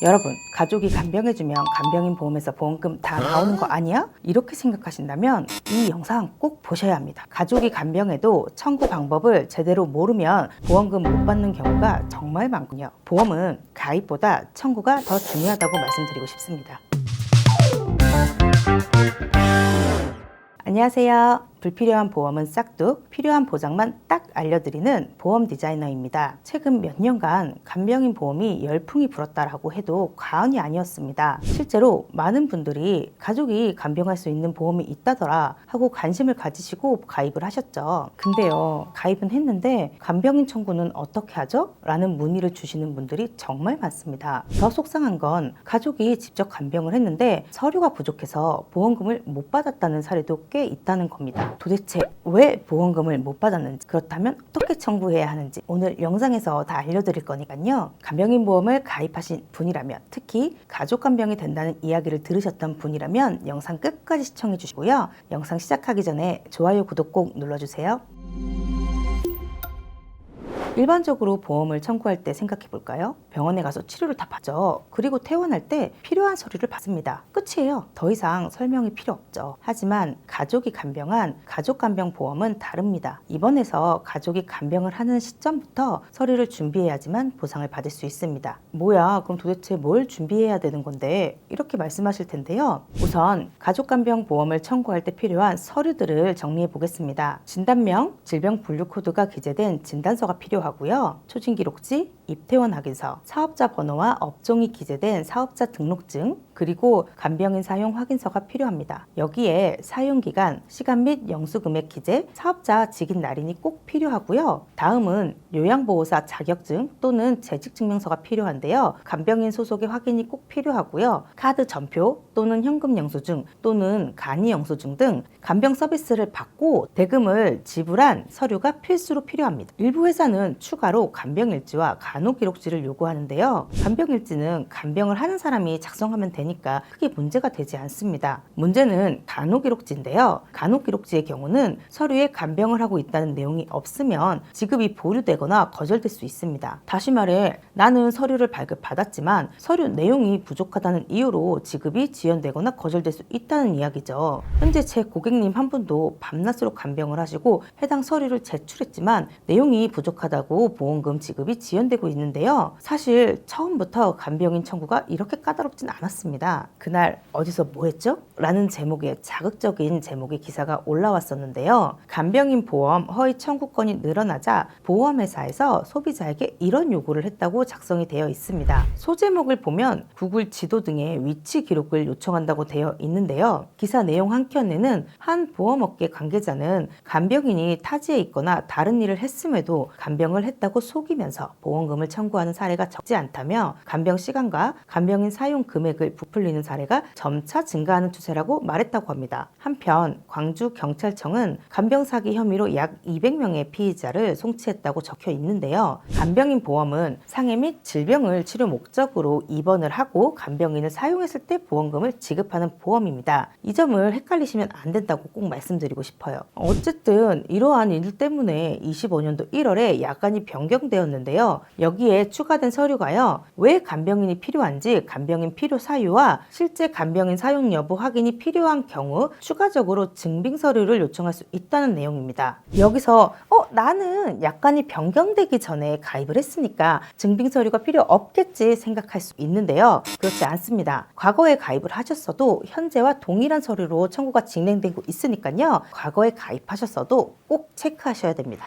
여러분, 가족이 간병해주면 간병인 보험에서 보험금 다 나오는 거 아니야? 이렇게 생각하신다면 이 영상 꼭 보셔야 합니다. 가족이 간병해도 청구 방법을 제대로 모르면 보험금 못 받는 경우가 정말 많군요. 보험은 가입보다 청구가 더 중요하다고 말씀드리고 싶습니다. 안녕하세요. 불필요한 보험은 싹둑, 필요한 보장만 딱 알려드리는 보험 디자이너입니다. 최근 몇 년간 간병인 보험이 열풍이 불었다라고 해도 과언이 아니었습니다. 실제로 많은 분들이 가족이 간병할 수 있는 보험이 있다더라 하고 관심을 가지시고 가입을 하셨죠. 근데요, 가입은 했는데 간병인 청구는 어떻게 하죠? 라는 문의를 주시는 분들이 정말 많습니다. 더 속상한 건 가족이 직접 간병을 했는데 서류가 부족해서 보험금을 못 받았다는 사례도 꽤 있다는 겁니다. 도대체 왜 보험금을 못 받았는지, 그렇다면 어떻게 청구해야 하는지 오늘 영상에서 다 알려드릴 거니까요. 간병인 보험을 가입하신 분이라면, 특히 가족 간병이 된다는 이야기를 들으셨던 분이라면 영상 끝까지 시청해 주시고요. 영상 시작하기 전에 좋아요, 구독 꼭 눌러주세요. 일반적으로 보험을 청구할 때 생각해 볼까요? 병원에 가서 치료를 다 받죠. 그리고 퇴원할 때 필요한 서류를 받습니다. 끝이에요. 더 이상 설명이 필요 없죠. 하지만 가족이 간병한 가족간병보험은 다릅니다. 입원해서 가족이 간병을 하는 시점부터 서류를 준비해야지만 보상을 받을 수 있습니다. 뭐야, 그럼 도대체 뭘 준비해야 되는 건데? 이렇게 말씀하실 텐데요. 우선 가족간병보험을 청구할 때 필요한 서류들을 정리해 보겠습니다. 진단명, 질병분류코드가 기재된 진단서가 필요하고요. 초진기록지, 입퇴원 확인서, 사업자 번호와 업종이 기재된 사업자 등록증, 그리고 간병인 사용 확인서가 필요합니다. 여기에 사용기간, 시간 및 영수금액 기재, 사업자 직인 날인이 꼭 필요하고요. 다음은 요양보호사 자격증 또는 재직증명서가 필요한데요. 간병인 소속의 확인이 꼭 필요하고요. 카드 전표 또는 현금 영수증 또는 간이 영수증 등 간병 서비스를 받고 대금을 지불한 서류가 필수로 필요합니다. 일부 회사는 추가로 간병일지와 간호기록지를 요구하는데요. 간병일지는 간병을 하는 사람이 작성하면 되니까 크게 문제가 되지 않습니다. 문제는 간호기록지인데요. 간호기록지의 경우는 서류에 간병을 하고 있다는 내용이 없으면 지급이 보류되거나 거절될 수 있습니다. 다시 말해, 나는 서류를 발급받았지만 서류 내용이 부족하다는 이유로 지급이 지연되거나 거절될 수 있다는 이야기죠. 현재 제 고객님 한 분도 밤낮으로 간병을 하시고 해당 서류를 제출했지만 내용이 부족하다고 보험금 지급이 지연되고 있는데요. 사실 처음부터 간병인 청구가 이렇게 까다롭진 않았습니다. 그날 어디서 뭐 했죠? 라는 제목의 자극적인 제목의 기사가 올라왔었는데요. 간병인 보험 허위 청구건이 늘어나자 보험회사에서 소비자에게 이런 요구를 했다고 작성이 되어 있습니다. 소제목을 보면 구글 지도 등의 위치 기록을 요청한다고 되어 있는데요. 기사 내용 한 켠에는 한 보험업계 관계자는 간병인이 타지에 있거나 다른 일을 했음에도 간병을 했다고 속이면서 보험금을 청구하는 사례가 적지 않다며 간병 시간과 간병인 사용 금액을 부풀리는 사례가 점차 증가하는 추세라고 말했다고 합니다. 한편 광주경찰청은 간병 사기 혐의로 약 200명의 피의자를 송치했다고 적혀 있는데요. 간병인 보험은 상해 및 질병을 치료 목적으로 입원을 하고 간병인을 사용했을 때 보험금을 지급하는 보험입니다. 이 점을 헷갈리시면 안 된다고 꼭 말씀드리고 싶어요. 어쨌든 이러한 일 때문에 25년도 1월에 약관이 변경되었는데요. 여기에 추가된 서류가요. 왜 간병인이 필요한지 간병인 필요 사유와 실제 간병인 사용 여부 확인이 필요한 경우 추가적으로 증빙 서류를 요청할 수 있다는 내용입니다. 여기서 나는 약관이 변경되기 전에 가입을 했으니까 증빙 서류가 필요 없겠지 생각할 수 있는데요. 그렇지 않습니다. 과거에 가입을 하셨어도 현재와 동일한 서류로 청구가 진행되고 있으니까요. 과거에 가입하셨어도 꼭 체크하셔야 됩니다.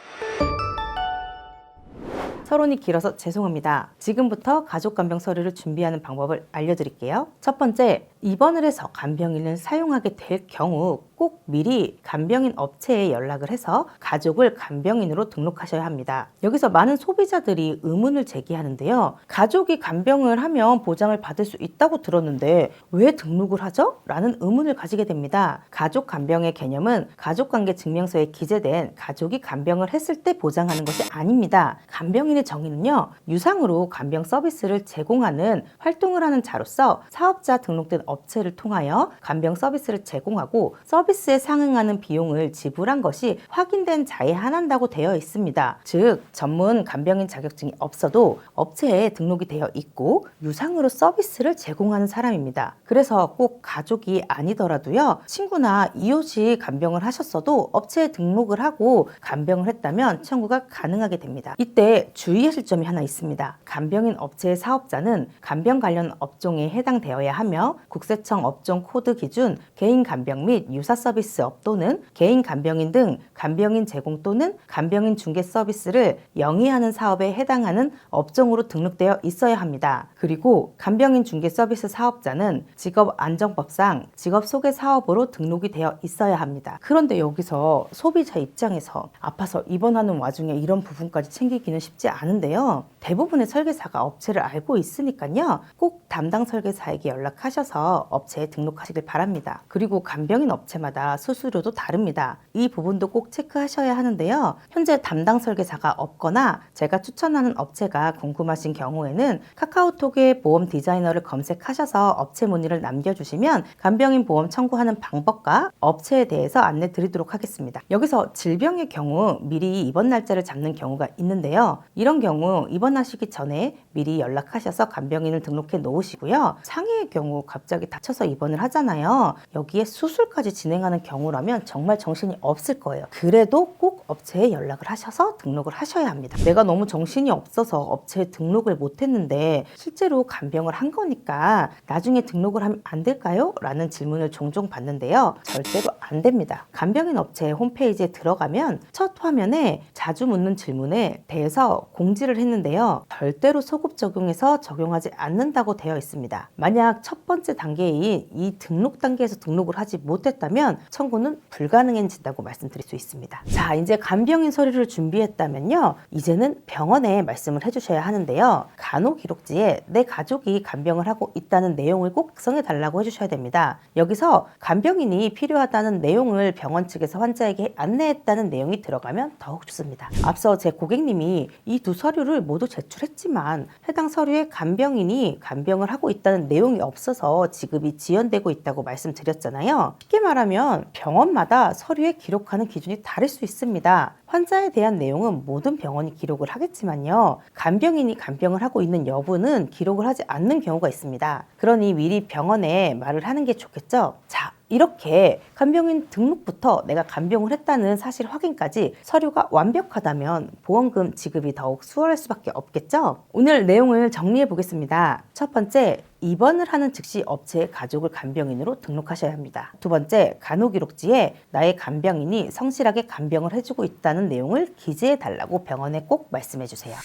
서론이 길어서 죄송합니다. 지금부터 가족간병 서류를 준비하는 방법을 알려드릴게요. 첫 번째, 입원을 해서 간병인을 사용하게 될 경우 꼭 미리 간병인 업체에 연락을 해서 가족을 간병인으로 등록하셔야 합니다. 여기서 많은 소비자들이 의문을 제기하는데요. 가족이 간병을 하면 보장을 받을 수 있다고 들었는데 왜 등록을 하죠? 라는 의문을 가지게 됩니다. 가족 간병의 개념은 가족관계 증명서에 기재된 가족이 간병을 했을 때 보장하는 것이 아닙니다. 간병인의 정의는요, 유상으로 간병 서비스를 제공하는 활동을 하는 자로서 사업자 등록된 업체를 통하여 간병 서비스를 제공하고 서비스에 상응하는 비용을 지불한 것이 확인된 자에 한한다고 되어 있습니다. 즉 전문 간병인 자격증이 없어도 업체에 등록이 되어 있고 유상으로 서비스를 제공하는 사람입니다. 그래서 꼭 가족이 아니더라도요, 친구나 이웃이 간병을 하셨어도 업체에 등록을 하고 간병을 했다면 청구가 가능하게 됩니다. 이때 주의하실 점이 하나 있습니다. 간병인 업체의 사업자는 간병 관련 업종에 해당되어야 하며 국세청 업종 코드 기준 개인 간병 및 유사 서비스업 또는 개인 간병인 등 간병인 제공 또는 간병인 중개 서비스를 영위하는 사업에 해당하는 업종으로 등록되어 있어야 합니다. 그리고 간병인 중개 서비스 사업자는 직업안정법상 직업소개 사업으로 등록이 되어 있어야 합니다. 그런데 여기서 소비자 입장에서 아파서 입원하는 와중에 이런 부분까지 챙기기는 쉽지 않은데요. 대부분의 설계사가 업체를 알고 있으니까요. 꼭 담당 설계사에게 연락하셔서 업체에 등록하시길 바랍니다. 그리고 간병인 업체마다 수수료도 다릅니다. 이 부분도 꼭 체크하셔야 하는데요. 현재 담당 설계사가 없거나 제가 추천하는 업체가 궁금하신 경우에는 카카오톡에 보험 디자이너를 검색하셔서 업체 문의를 남겨주시면 간병인 보험 청구하는 방법과 업체에 대해서 안내 드리도록 하겠습니다. 여기서 질병의 경우 미리 입원 날짜를 잡는 경우가 있는데요. 이런 경우 입원하시기 전에 미리 연락하셔서 간병인을 등록해 놓으시고요. 상해의 경우 갑자기 다쳐서 입원을 하잖아요. 여기에 수술까지 진행하는 경우라면 정말 정신이 없을 거예요. 그래도 꼭 업체에 연락을 하셔서 등록을 하셔야 합니다. 내가 너무 정신이 없어서 업체에 등록을 못했는데 실제로 간병을 한 거니까 나중에 등록을 하면 안 될까요? 라는 질문을 종종 받는데요. 절대로 안 됩니다. 간병인 업체 홈페이지에 들어가면 첫 화면에 자주 묻는 질문에 대해서 공지를 했는데요. 절대로 소급 적용해서 적용하지 않는다고 되어 있습니다. 만약 첫 번째 단계인 이 등록 단계에서 등록을 하지 못했다면 청구는 불가능해진다고 말씀드릴 수 있습니다. 자, 이제 간병인 서류를 준비했다면요. 이제는 병원에 말씀을 해주셔야 하는데요. 간호기록지에 내 가족이 간병을 하고 있다는 내용을 꼭 작성해 달라고 해주셔야 됩니다. 여기서 간병인이 필요하다는 내용을 병원 측에서 환자에게 안내했다는 내용이 들어가면 더욱 좋습니다. 앞서 제 고객님이 이 두 서류를 모두 제출했지만 해당 서류에 간병인이 간병을 하고 있다는 내용이 없어서 지급이 지연되고 있다고 말씀드렸잖아요. 쉽게 말하면 병원마다 서류에 기록하는 기준이 다를 수 있습니다. 환자에 대한 내용은 모든 병원이 기록을 하겠지만요. 간병인이 간병을 하고 있는 여부는 기록을 하지 않는 경우가 있습니다. 그러니 미리 병원에 말을 하는 게 좋겠죠. 자, 이렇게 간병인 등록부터 내가 간병을 했다는 사실 확인까지 서류가 완벽하다면 보험금 지급이 더욱 수월할 수밖에 없겠죠. 오늘 내용을 정리해 보겠습니다. 첫 번째, 입원을 하는 즉시 업체의 가족을 간병인으로 등록하셔야 합니다. 두 번째, 간호기록지에 나의 간병인이 성실하게 간병을 해주고 있다는 내용을 기재해 달라고 병원에 꼭 말씀해 주세요.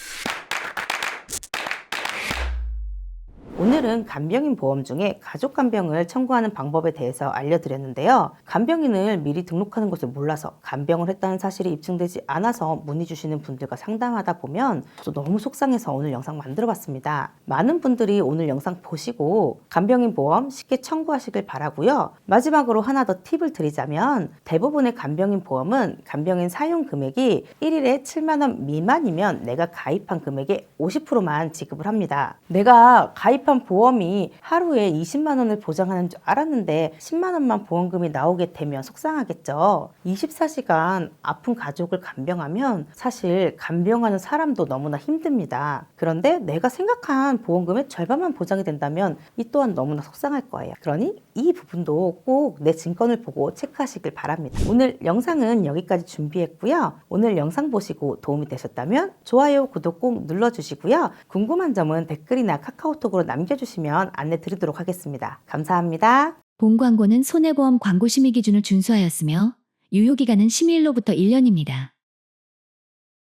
오늘은 간병인 보험 중에 가족 간병을 청구하는 방법에 대해서 알려드렸는데요. 간병인을 미리 등록하는 것을 몰라서 간병을 했다는 사실이 입증되지 않아서 문의 주시는 분들과 상담하다 보면 저도 너무 속상해서 오늘 영상 만들어봤습니다. 많은 분들이 오늘 영상 보시고 간병인 보험 쉽게 청구하시길 바라고요. 마지막으로 하나 더 팁을 드리자면 대부분의 간병인 보험은 간병인 사용 금액이 1일에 7만 원 미만이면 내가 가입한 금액의 50%만 지급을 합니다. 내가 가입한 보험이 하루에 20만 원을 보장하는 줄 알았는데 10만 원만 보험금이 나오게 되면 속상하겠죠. 24시간 아픈 가족을 간병하면 사실 간병하는 사람도 너무나 힘듭니다. 그런데 내가 생각한 보험금의 절반만 보장이 된다면 이 또한 너무나 속상할 거예요. 그러니 이 부분도 꼭 내 증권을 보고 체크하시길 바랍니다. 오늘 영상은 여기까지 준비했고요. 오늘 영상 보시고 도움이 되셨다면 좋아요, 구독 꼭 눌러주시고요. 궁금한 점은 댓글이나 카카오톡으로 남겨주시면 안내 드리도록 하겠습니다. 감사합니다. 본 광고는 손해보험 광고 심의 기준을 준수하였으며 유효기간은 심의일로부터 1년입니다.